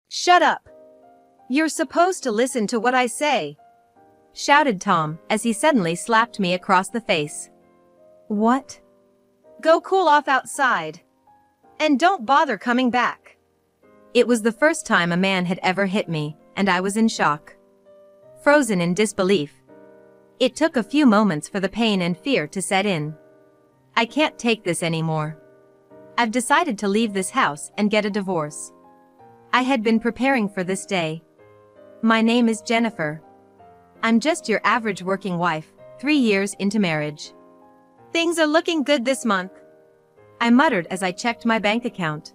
Shut up! You're supposed to listen to what I say, shouted Tom as he suddenly slapped me across the face. What? Go cool off outside. And don't bother coming back. It was the first time a man had ever hit me, and I was in shock. Frozen in disbelief. It took a few moments for the pain and fear to set in. I can't take this anymore. I've decided to leave this house and get a divorce. I had been preparing for this day. My name is Jennifer. I'm just your average working wife, 3 years into marriage. Things are looking good this month, I muttered as I checked my bank account.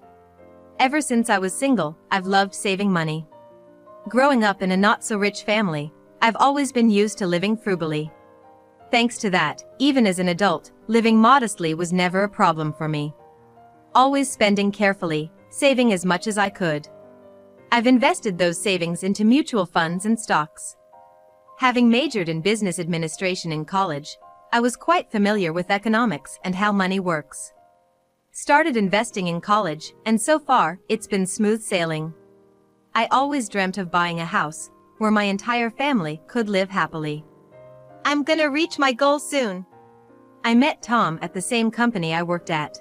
Ever since I was single, I've loved saving money. Growing up in a not-so-rich family, I've always been used to living frugally. Thanks to that, even as an adult, living modestly was never a problem for me. Always spending carefully, saving as much as I could. I've invested those savings into mutual funds and stocks. Having majored in business administration in college, I was quite familiar with economics and how money works. Started investing in college, and so far, it's been smooth sailing. I always dreamt of buying a house, where my entire family could live happily. I'm gonna reach my goal soon. I met Tom at the same company I worked at.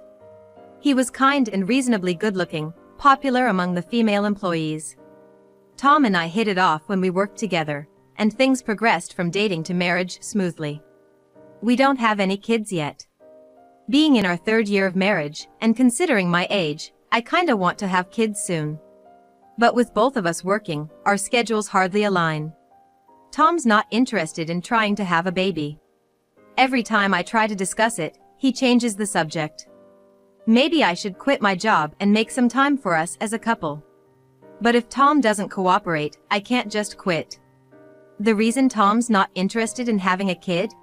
He was kind and reasonably good-looking, popular among the female employees. Tom and I hit it off when we worked together, and things progressed from dating to marriage smoothly. We don't have any kids yet. Being in our 3rd year of marriage, and considering my age, I kinda want to have kids soon. But with both of us working, our schedules hardly align. Tom's not interested in trying to have a baby. Every time I try to discuss it, he changes the subject. Maybe I should quit my job and make some time for us as a couple. But if Tom doesn't cooperate, I can't just quit. The reason Tom's not interested in having a kid?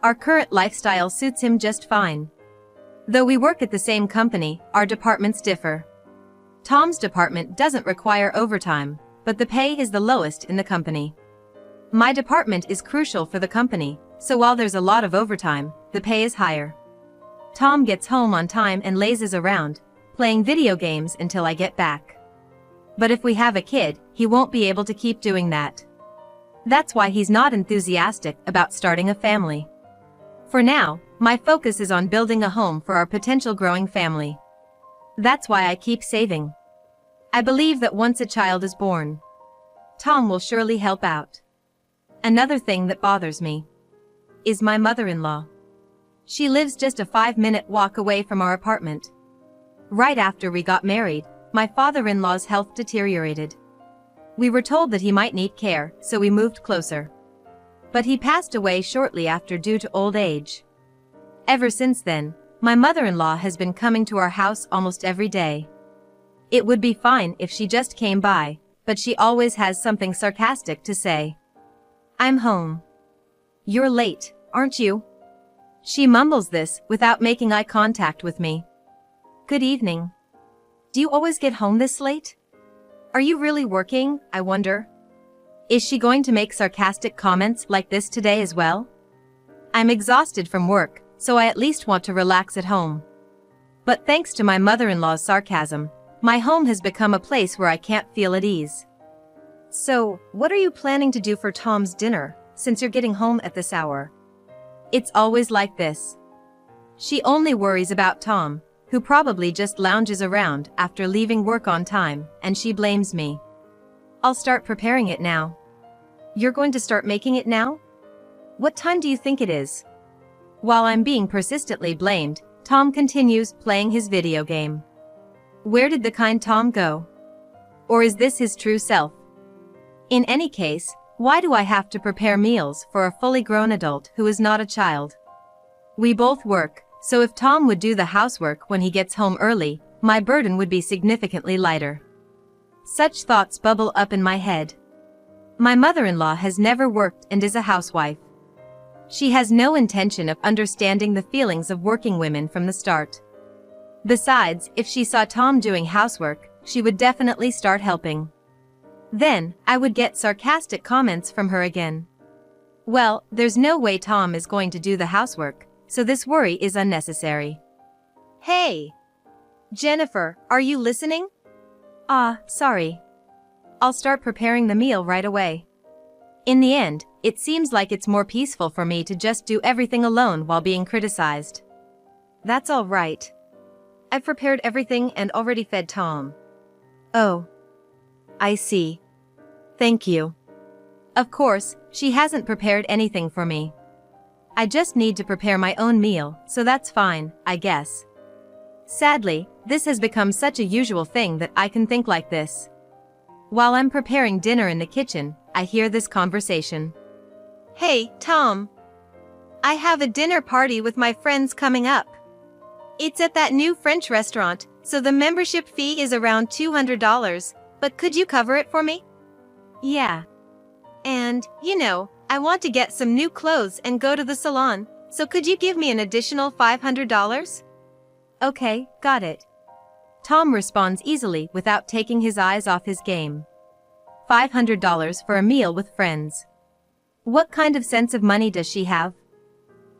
Our current lifestyle suits him just fine. Though we work at the same company, our departments differ. Tom's department doesn't require overtime, but the pay is the lowest in the company. My department is crucial for the company, so while there's a lot of overtime, the pay is higher. Tom gets home on time and lazes around, playing video games until I get back. But if we have a kid, he won't be able to keep doing that. That's why he's not enthusiastic about starting a family. For now, my focus is on building a home for our potential growing family. That's why I keep saving. I believe that once a child is born, Tom will surely help out. Another thing that bothers me is my mother-in-law. She lives just a 5-minute walk away from our apartment. Right after we got married, my father-in-law's health deteriorated. We were told that he might need care, so we moved closer. But he passed away shortly after due to old age. Ever since then, my mother-in-law has been coming to our house almost every day. It would be fine if she just came by, but she always has something sarcastic to say. I'm home. You're late, aren't you? She mumbles this without making eye contact with me. Good evening. Do you always get home this late? Are you really working, I wonder? Is she going to make sarcastic comments like this today as well? I'm exhausted from work, so I at least want to relax at home. But thanks to my mother-in-law's sarcasm, my home has become a place where I can't feel at ease. So, what are you planning to do for Tom's dinner, since you're getting home at this hour? It's always like this. She only worries about Tom, who probably just lounges around after leaving work on time, and she blames me. I'll start preparing it now. You're going to start making it now? What time do you think it is? While I'm being persistently blamed, Tom continues playing his video game. Where did the kind Tom go? Or is this his true self? In any case, why do I have to prepare meals for a fully grown adult who is not a child? We both work, so if Tom would do the housework when he gets home early, my burden would be significantly lighter. Such thoughts bubble up in my head. My mother-in-law has never worked and is a housewife. She has no intention of understanding the feelings of working women from the start. Besides, if she saw Tom doing housework, she would definitely start helping. Then, I would get sarcastic comments from her again. Well, there's no way Tom is going to do the housework, so this worry is unnecessary. Hey! Jennifer, are you listening? Sorry. I'll start preparing the meal right away. In the end, it seems like it's more peaceful for me to just do everything alone while being criticized. That's all right. I've prepared everything and already fed Tom. Oh. I see. Thank you. Of course, she hasn't prepared anything for me. I just need to prepare my own meal, so that's fine, I guess. Sadly, this has become such a usual thing that I can think like this. While I'm preparing dinner in the kitchen, I hear this conversation. Hey, Tom. I have a dinner party with my friends coming up. It's at that new French restaurant, so the membership fee is around $200, but could you cover it for me? Yeah. And, I want to get some new clothes and go to the salon, so could you give me an additional $500? Okay, got it. Tom responds easily without taking his eyes off his game. $500 for a meal with friends. What kind of sense of money does she have?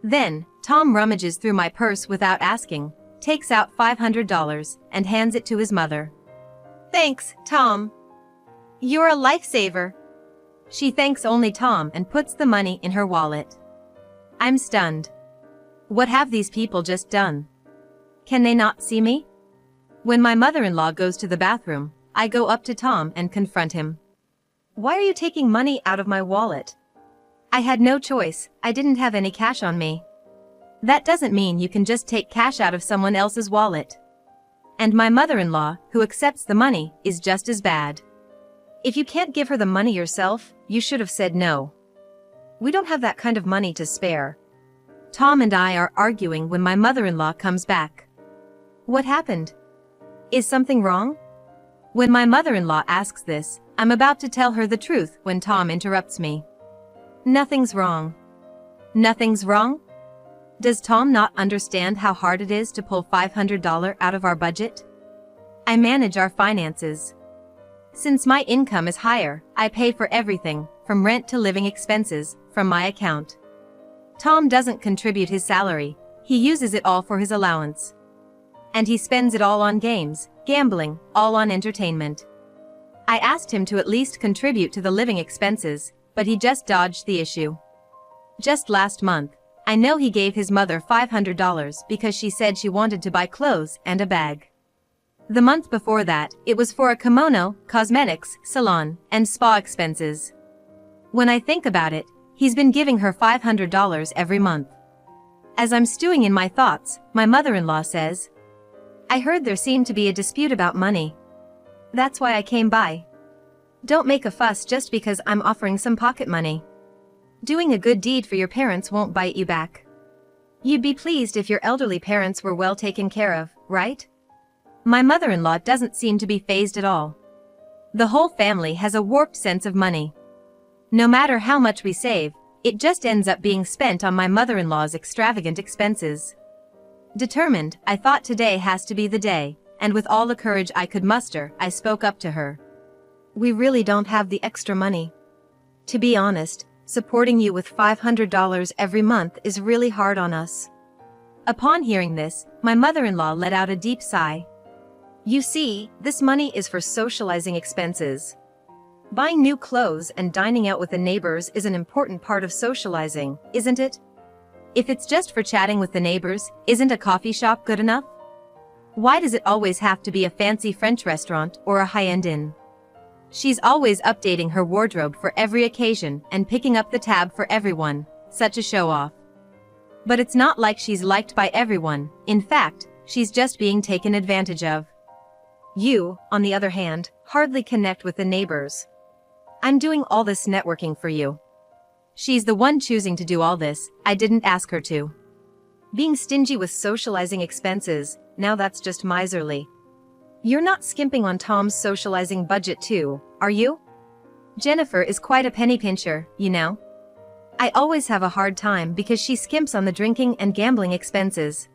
Then, Tom rummages through my purse without asking, takes out $500, and hands it to his mother. Thanks, Tom. You're a lifesaver. She thanks only Tom and puts the money in her wallet. I'm stunned. What have these people just done? Can they not see me? When my mother-in-law goes to the bathroom, I go up to Tom and confront him. Why are you taking money out of my wallet? I had no choice, I didn't have any cash on me. That doesn't mean you can just take cash out of someone else's wallet. And my mother-in-law, who accepts the money, is just as bad. If you can't give her the money yourself, you should have said no. We don't have that kind of money to spare. Tom and I are arguing when my mother-in-law comes back. What happened? Is something wrong? When my mother-in-law asks this, I'm about to tell her the truth when Tom interrupts me. Nothing's wrong. Nothing's wrong? Does Tom not understand how hard it is to pull $500 out of our budget? I manage our finances. Since my income is higher, I pay for everything, from rent to living expenses, from my account. Tom doesn't contribute his salary, he uses it all for his allowance. And he spends it all on games, gambling, all on entertainment. I asked him to at least contribute to the living expenses, but he just dodged the issue. Just last month, I know he gave his mother $500 because she said she wanted to buy clothes and a bag. The month before that, it was for a kimono, cosmetics, salon, and spa expenses. When I think about it, he's been giving her $500 every month. As I'm stewing in my thoughts, my mother-in-law says, I heard there seemed to be a dispute about money. That's why I came by. Don't make a fuss just because I'm offering some pocket money. Doing a good deed for your parents won't bite you back. You'd be pleased if your elderly parents were well taken care of, right? My mother-in-law doesn't seem to be fazed at all. The whole family has a warped sense of money. No matter how much we save, it just ends up being spent on my mother-in-law's extravagant expenses. Determined, I thought today has to be the day, and with all the courage I could muster, I spoke up to her. We really don't have the extra money. To be honest, supporting you with $500 every month is really hard on us. Upon hearing this, my mother-in-law let out a deep sigh. You see, this money is for socializing expenses. Buying new clothes and dining out with the neighbors is an important part of socializing, isn't it? If it's just for chatting with the neighbors, isn't a coffee shop good enough? Why does it always have to be a fancy French restaurant or a high-end inn? She's always updating her wardrobe for every occasion and picking up the tab for everyone, such a show-off. But it's not like she's liked by everyone, in fact, she's just being taken advantage of. You, on the other hand, hardly connect with the neighbors. I'm doing all this networking for you. She's the one choosing to do all this, I didn't ask her to. Being stingy with socializing expenses, now that's just miserly. You're not skimping on Tom's socializing budget too, are you? Jennifer is quite a penny pincher, you know. I always have a hard time because she skimps on the drinking and gambling expenses.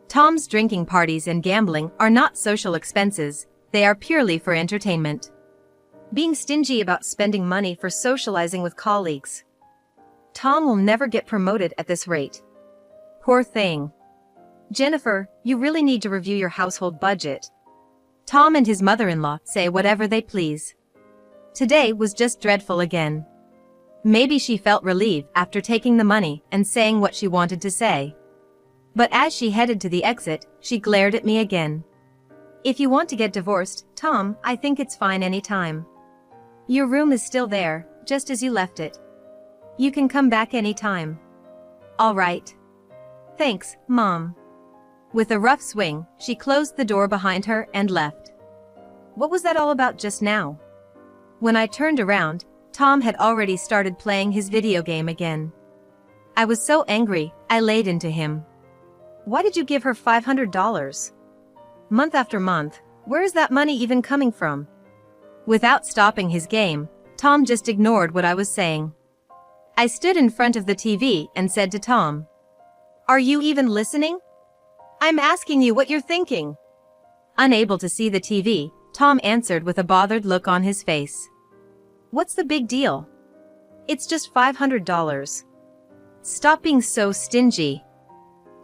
Tom's drinking parties and gambling are not social expenses, they are purely for entertainment. Being stingy about spending money for socializing with colleagues. Tom will never get promoted at this rate. Poor thing. Jennifer, you really need to review your household budget. Tom and his mother-in-law say whatever they please. Today was just dreadful again. Maybe she felt relief after taking the money and saying what she wanted to say. But as she headed to the exit, she glared at me again. If you want to get divorced, Tom, I think it's fine anytime. Your room is still there, just as you left it. You can come back anytime. All right. Thanks, Mom. With a rough swing, she closed the door behind her and left. What was that all about just now? When I turned around, Tom had already started playing his video game again. I was so angry, I laid into him. Why did you give her $500? Month after month, where is that money even coming from? Without stopping his game, Tom just ignored what I was saying. I stood in front of the TV and said to Tom, "Are you even listening? I'm asking you what you're thinking." Unable to see the TV, Tom answered with a bothered look on his face. What's the big deal? It's just $500. Stop being so stingy.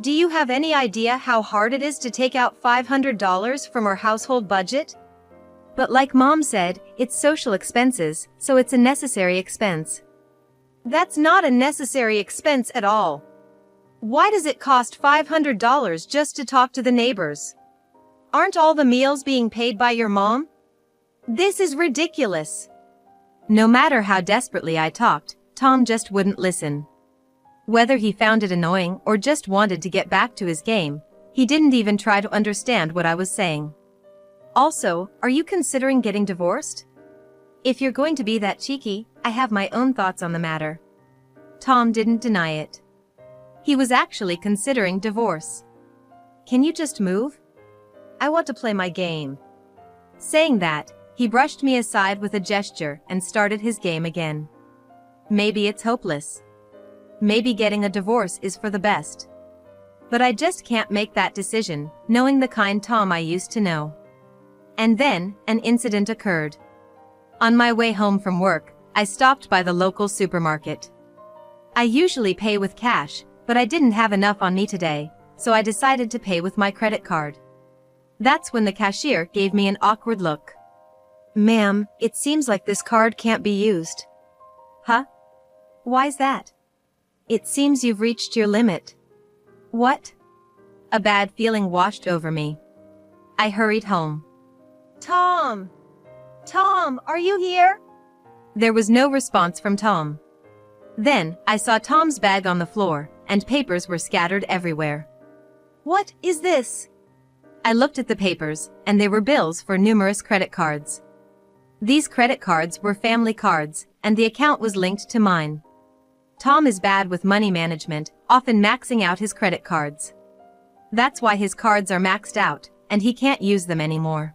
Do you have any idea how hard it is to take out $500 from our household budget? But like Mom said, it's social expenses, so it's a necessary expense. That's not a necessary expense at all. Why does it cost $500 just to talk to the neighbors? Aren't all the meals being paid by your mom? This is ridiculous. No matter how desperately I talked, Tom just wouldn't listen. Whether he found it annoying or just wanted to get back to his game, he didn't even try to understand what I was saying. Also, are you considering getting divorced? If you're going to be that cheeky, I have my own thoughts on the matter. Tom didn't deny it. He was actually considering divorce. Can you just move? I want to play my game. Saying that, he brushed me aside with a gesture and started his game again. Maybe it's hopeless. Maybe getting a divorce is for the best. But I just can't make that decision, knowing the kind Tom I used to know. And then, an incident occurred. On my way home from work, I stopped by the local supermarket. I usually pay with cash, but I didn't have enough on me today, so I decided to pay with my credit card. That's when the cashier gave me an awkward look. "Ma'am, it seems like this card can't be used." Huh? Why's that? It seems you've reached your limit. What? A bad feeling washed over me. I hurried home. Tom! Tom, are you here? There was no response from Tom. Then, I saw Tom's bag on the floor, and papers were scattered everywhere. What is this? I looked at the papers, and they were bills for numerous credit cards. These credit cards were family cards, and the account was linked to mine. Tom is bad with money management, often maxing out his credit cards. That's why his cards are maxed out, and he can't use them anymore.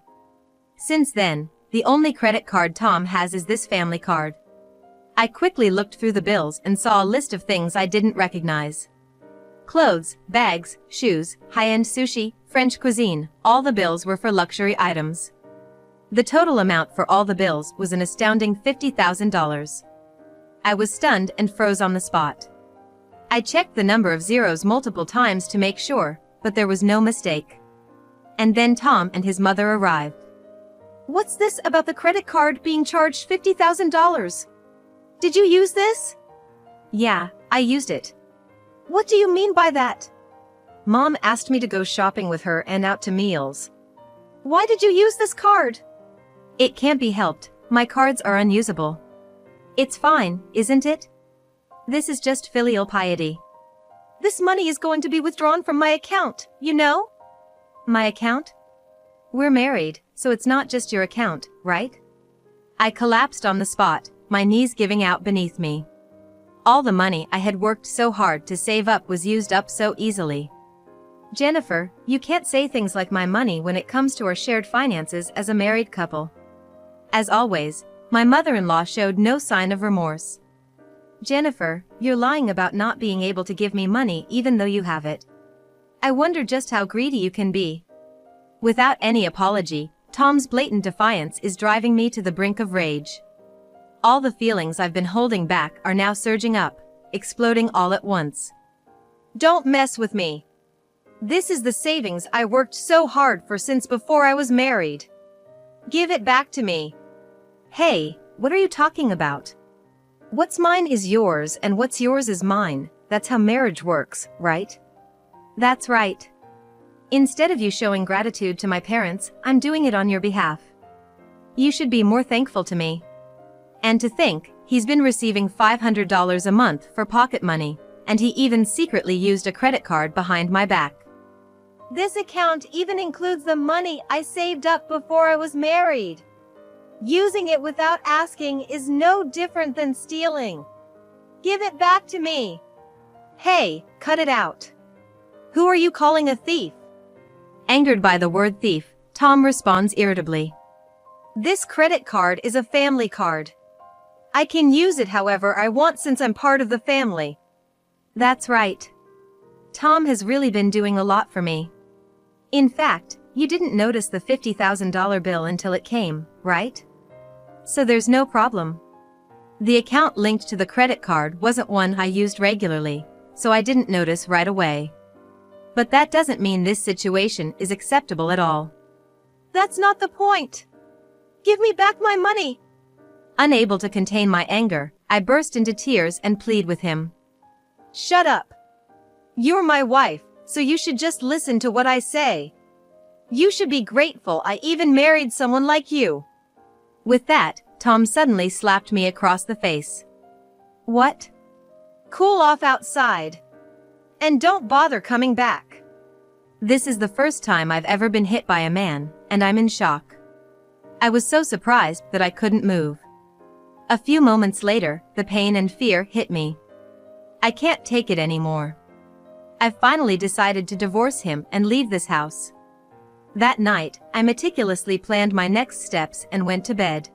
Since then, the only credit card Tom has is this family card. I quickly looked through the bills and saw a list of things I didn't recognize. Clothes, bags, shoes, high-end sushi, French cuisine, all the bills were for luxury items. The total amount for all the bills was an astounding $50,000. I was stunned and froze on the spot. I checked the number of zeros multiple times to make sure, but there was no mistake. And then Tom and his mother arrived. What's this about the credit card being charged $50,000? Did you use this? Yeah, I used it. What do you mean by that? Mom asked me to go shopping with her and out to meals. Why did you use this card? It can't be helped, my cards are unusable. It's fine, isn't it? This is just filial piety. This money is going to be withdrawn from my account, you know? My account? We're married, so it's not just your account, right? I collapsed on the spot, my knees giving out beneath me. All the money I had worked so hard to save up was used up so easily. Jennifer, you can't say things like my money when it comes to our shared finances as a married couple. As always, my mother-in-law showed no sign of remorse. Jennifer, you're lying about not being able to give me money even though you have it. I wonder just how greedy you can be. Without any apology, Tom's blatant defiance is driving me to the brink of rage. All the feelings I've been holding back are now surging up, exploding all at once. Don't mess with me. This is the savings I worked so hard for since before I was married. Give it back to me. Hey, What are you talking about? What's mine is yours and what's yours is mine. That's how marriage works, right? That's right. Instead of you showing gratitude to my parents, I'm doing it on your behalf. You should be more thankful to me. And to think, he's been receiving $500 a month for pocket money, and he even secretly used a credit card behind my back. This account even includes the money I saved up before I was married. Using it without asking is no different than stealing. Give it back to me. Hey, cut it out. Who are you calling a thief? Angered by the word thief, Tom responds irritably. This credit card is a family card. I can use it however I want since I'm part of the family. That's right. Tom has really been doing a lot for me. In fact, you didn't notice the $50,000 bill until it came, right? So there's no problem. The account linked to the credit card wasn't one I used regularly, so I didn't notice right away. But that doesn't mean this situation is acceptable at all. That's not the point. Give me back my money. Unable to contain my anger, I burst into tears and plead with him. Shut up. You're my wife, so you should just listen to what I say. You should be grateful I even married someone like you. With that, Tom suddenly slapped me across the face. What? Cool off outside. And don't bother coming back. This is the first time I've ever been hit by a man, and I'm in shock. I was so surprised that I couldn't move. A few moments later, the pain and fear hit me. I can't take it anymore. I've finally decided to divorce him and leave this house. That night, I meticulously planned my next steps and went to bed.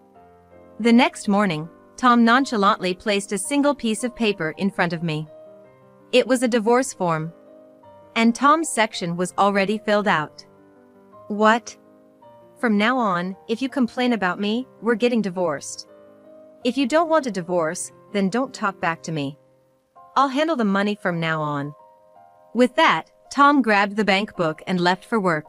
The next morning, Tom nonchalantly placed a single piece of paper in front of me. It was a divorce form. And Tom's section was already filled out. What? From now on, if you complain about me, we're getting divorced. If you don't want a divorce, then don't talk back to me. I'll handle the money from now on. With that, Tom grabbed the bank book and left for work.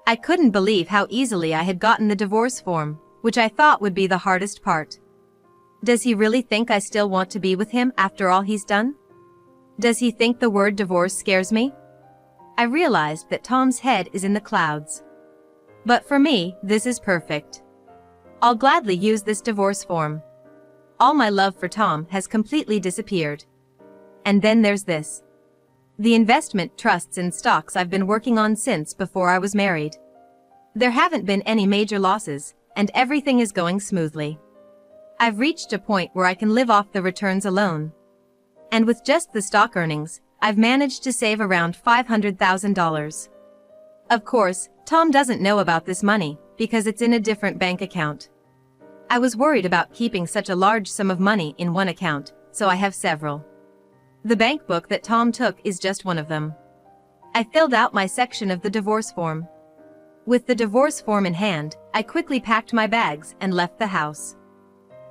I couldn't believe how easily I had gotten the divorce form, which I thought would be the hardest part. Does he really think I still want to be with him after all he's done? Does he think the word divorce scares me? I realized that Tom's head is in the clouds. But for me, this is perfect. I'll gladly use this divorce form. All my love for Tom has completely disappeared. And then there's this. The investment trusts and stocks I've been working on since before I was married. There haven't been any major losses, and everything is going smoothly. I've reached a point where I can live off the returns alone. And with just the stock earnings, I've managed to save around $500,000. Of course, Tom doesn't know about this money, because it's in a different bank account. I was worried about keeping such a large sum of money in one account, so I have several. The bank book that Tom took is just one of them. I filled out my section of the divorce form. With the divorce form in hand, I quickly packed my bags and left the house.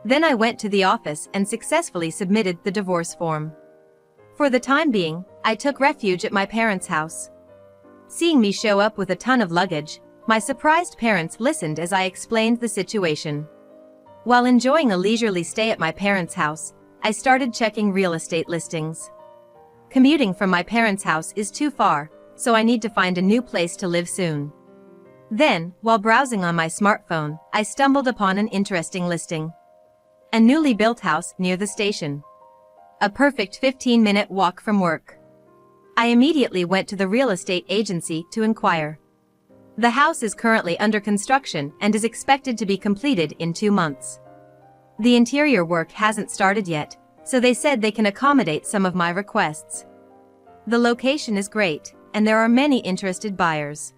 Then I went to the office and successfully submitted the divorce form. For the time being, I took refuge at my parents' house. Seeing me show up with a ton of luggage, my surprised parents listened as I explained the situation. While enjoying a leisurely stay at my parents' house, I started checking real estate listings. Commuting from my parents' house is too far, so I need to find a new place to live soon. Then, while browsing on my smartphone, I stumbled upon an interesting listing. A newly built house near the station. A perfect 15-minute walk from work. I immediately went to the real estate agency to inquire. The house is currently under construction and is expected to be completed in 2 months. The interior work hasn't started yet, so they said they can accommodate some of my requests. The location is great, and there are many interested buyers.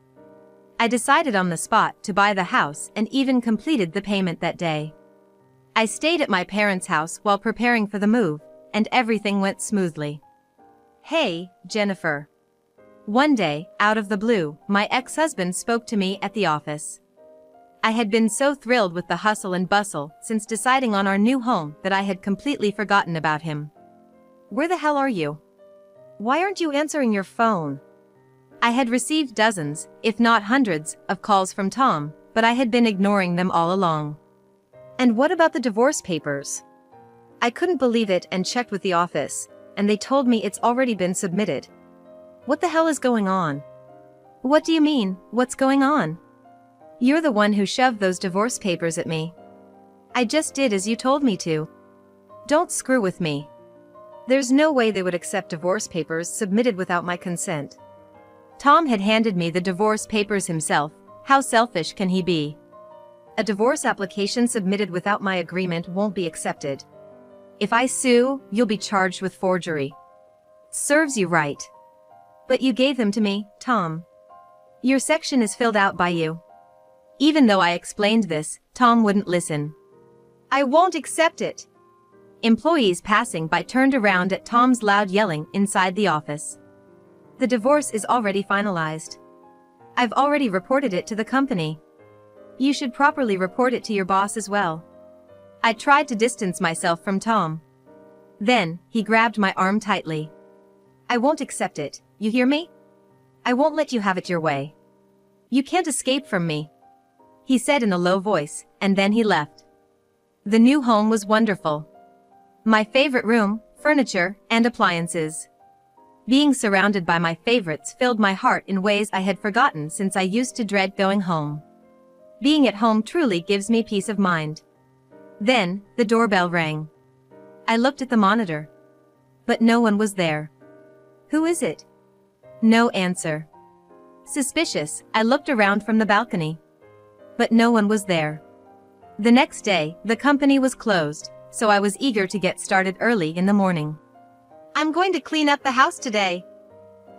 I decided on the spot to buy the house and even completed the payment that day. I stayed at my parents' house while preparing for the move, and everything went smoothly. Hey, Jennifer. One day, out of the blue, my ex-husband spoke to me at the office. I had been so thrilled with the hustle and bustle since deciding on our new home that I had completely forgotten about him. Where the hell are you? Why aren't you answering your phone? I had received dozens, if not hundreds, of calls from Tom, but I had been ignoring them all along. And what about the divorce papers? I couldn't believe it and checked with the office, and they told me it's already been submitted. What the hell is going on? What do you mean, what's going on? You're the one who shoved those divorce papers at me. I just did as you told me to. Don't screw with me. There's no way they would accept divorce papers submitted without my consent. Tom had handed me the divorce papers himself. How selfish can he be? A divorce application submitted without my agreement won't be accepted. If I sue, you'll be charged with forgery. Serves you right. But you gave them to me, Tom. Your section is filled out by you. Even though I explained this, Tom wouldn't listen. I won't accept it. Employees passing by turned around at Tom's loud yelling inside the office. The divorce is already finalized. I've already reported it to the company. You should properly report it to your boss as well. I tried to distance myself from Tom. Then, he grabbed my arm tightly. I won't accept it, you hear me? I won't let you have it your way. You can't escape from me, he said in a low voice, and then he left. The new home was wonderful. My favorite room, furniture, and appliances. Being surrounded by my favorites filled my heart in ways I had forgotten since I used to dread going home. Being at home truly gives me peace of mind. Then, the doorbell rang. I looked at the monitor. But no one was there. Who is it? No answer. Suspicious, I looked around from the balcony. But no one was there. The next day, the company was closed, so I was eager to get started early in the morning. I'm going to clean up the house today.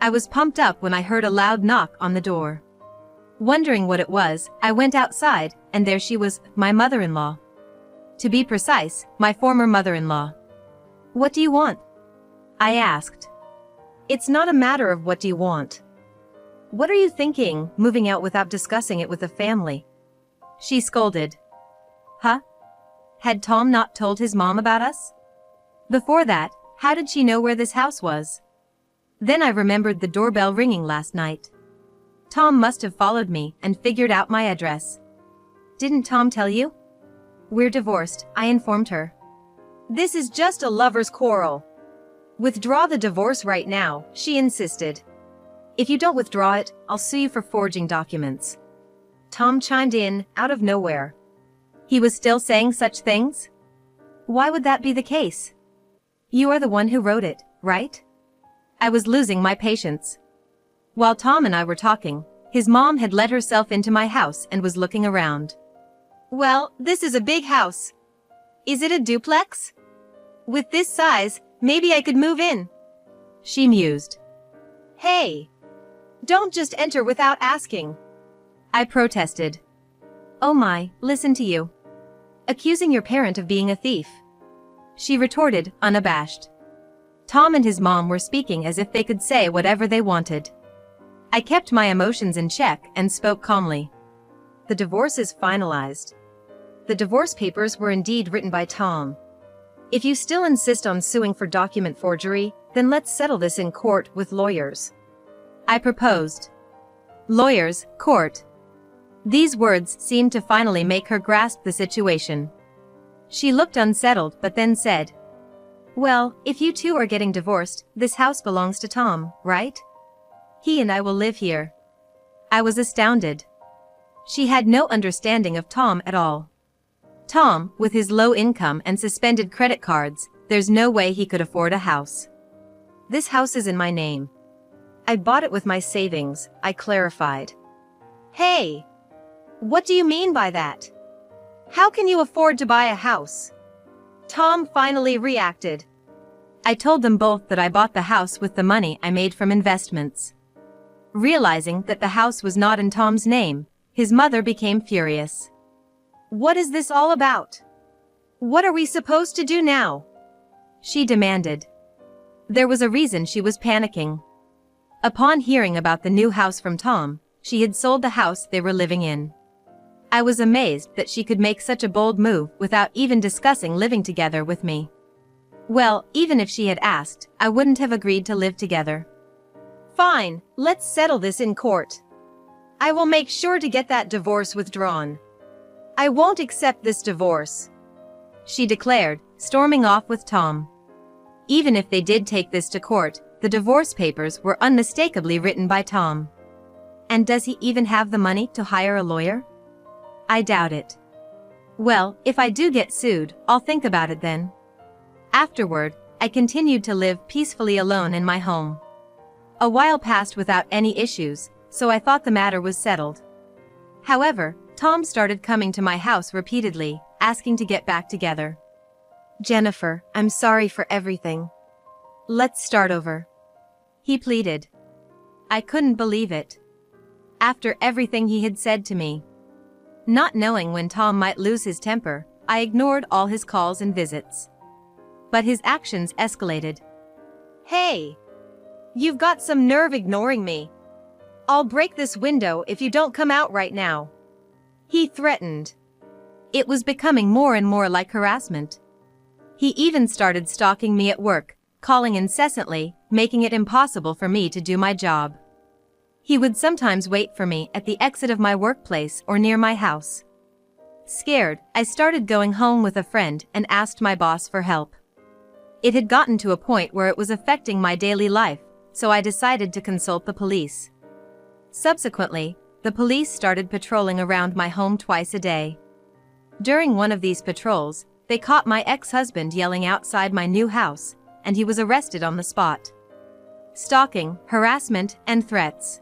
I was pumped up when I heard a loud knock on the door. Wondering what it was, I went outside, and there she was, my mother-in-law. To be precise, my former mother-in-law. What do you want? I asked. It's not a matter of what do you want. What are you thinking, moving out without discussing it with the family? She scolded. Huh? Had Tom not told his mom about us? Before that, how did she know where this house was? Then I remembered the doorbell ringing last night. Tom must have followed me and figured out my address. Didn't Tom tell you? We're divorced, I informed her. This is just a lover's quarrel. Withdraw the divorce right now, she insisted. If you don't withdraw it, I'll sue you for forging documents. Tom chimed in, out of nowhere. He was still saying such things? Why would that be the case? You are the one who wrote it, right? I was losing my patience. While Tom and I were talking, his mom had let herself into my house and was looking around. Well, this is a big house. Is it a duplex? With this size, maybe I could move in. She mused. Hey! Don't just enter without asking. I protested. Oh my, listen to you. Accusing your parent of being a thief. She retorted, unabashed. Tom and his mom were speaking as if they could say whatever they wanted. I kept my emotions in check and spoke calmly. The divorce is finalized. The divorce papers were indeed written by Tom. If you still insist on suing for document forgery, then let's settle this in court with lawyers. I proposed. Lawyers, court. These words seemed to finally make her grasp the situation. She looked unsettled but then said, Well, if you two are getting divorced, this house belongs to Tom, right? He and I will live here. I was astounded. She had no understanding of Tom at all. Tom, with his low income and suspended credit cards, there's no way he could afford a house. This house is in my name. I bought it with my savings, I clarified. Hey! What do you mean by that? How can you afford to buy a house? Tom finally reacted. I told them both that I bought the house with the money I made from investments. Realizing that the house was not in Tom's name, his mother became furious. What is this all about? What are we supposed to do now? She demanded. There was a reason she was panicking. Upon hearing about the new house from Tom, she had sold the house they were living in. I was amazed that she could make such a bold move without even discussing living together with me. Well, even if she had asked, I wouldn't have agreed to live together. Fine, let's settle this in court. I will make sure to get that divorce withdrawn. I won't accept this divorce. she declared, storming off with Tom. Even if they did take this to court, the divorce papers were unmistakably written by Tom. And does he even have the money to hire a lawyer? I doubt it. Well, if I do get sued, I'll think about it then. Afterward, I continued to live peacefully alone in my home. A while passed without any issues, so I thought the matter was settled. However, Tom started coming to my house repeatedly, asking to get back together. Jennifer, I'm sorry for everything. Let's start over. He pleaded. I couldn't believe it. After everything he had said to me. Not knowing when Tom might lose his temper, I ignored all his calls and visits. But his actions escalated. Hey! You've got some nerve ignoring me. I'll break this window if you don't come out right now. He threatened. It was becoming more and more like harassment. He even started stalking me at work, calling incessantly, making it impossible for me to do my job. He would sometimes wait for me at the exit of my workplace or near my house. Scared, I started going home with a friend and asked my boss for help. It had gotten to a point where it was affecting my daily life, so I decided to consult the police. Subsequently, the police started patrolling around my home twice a day. During one of these patrols, they caught my ex-husband yelling outside my new house, and he was arrested on the spot. Stalking, harassment, and threats.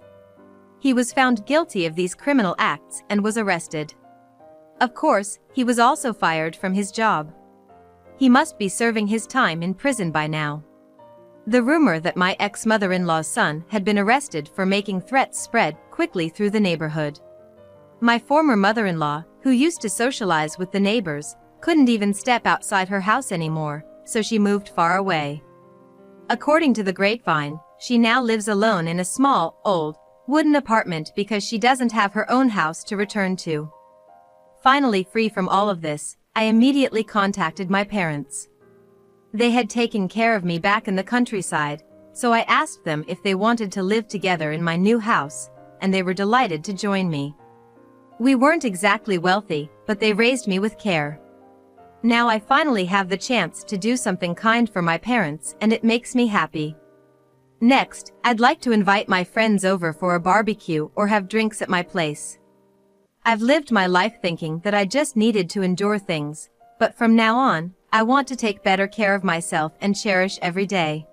He was found guilty of these criminal acts and was arrested. Of course, he was also fired from his job. He must be serving his time in prison by now. The rumor that my ex-mother-in-law's son had been arrested for making threats spread quickly through the neighborhood. My former mother-in-law, who used to socialize with the neighbors, couldn't even step outside her house anymore, so she moved far away. According to the grapevine, she now lives alone in a small, old, wooden apartment because she doesn't have her own house to return to. Finally free from all of this, I immediately contacted my parents. They had taken care of me back in the countryside, so I asked them if they wanted to live together in my new house, and they were delighted to join me. We weren't exactly wealthy, but they raised me with care. Now I finally have the chance to do something kind for my parents, and it makes me happy. Next, I'd like to invite my friends over for a barbecue or have drinks at my place. I've lived my life thinking that I just needed to endure things, but from now on, I want to take better care of myself and cherish every day.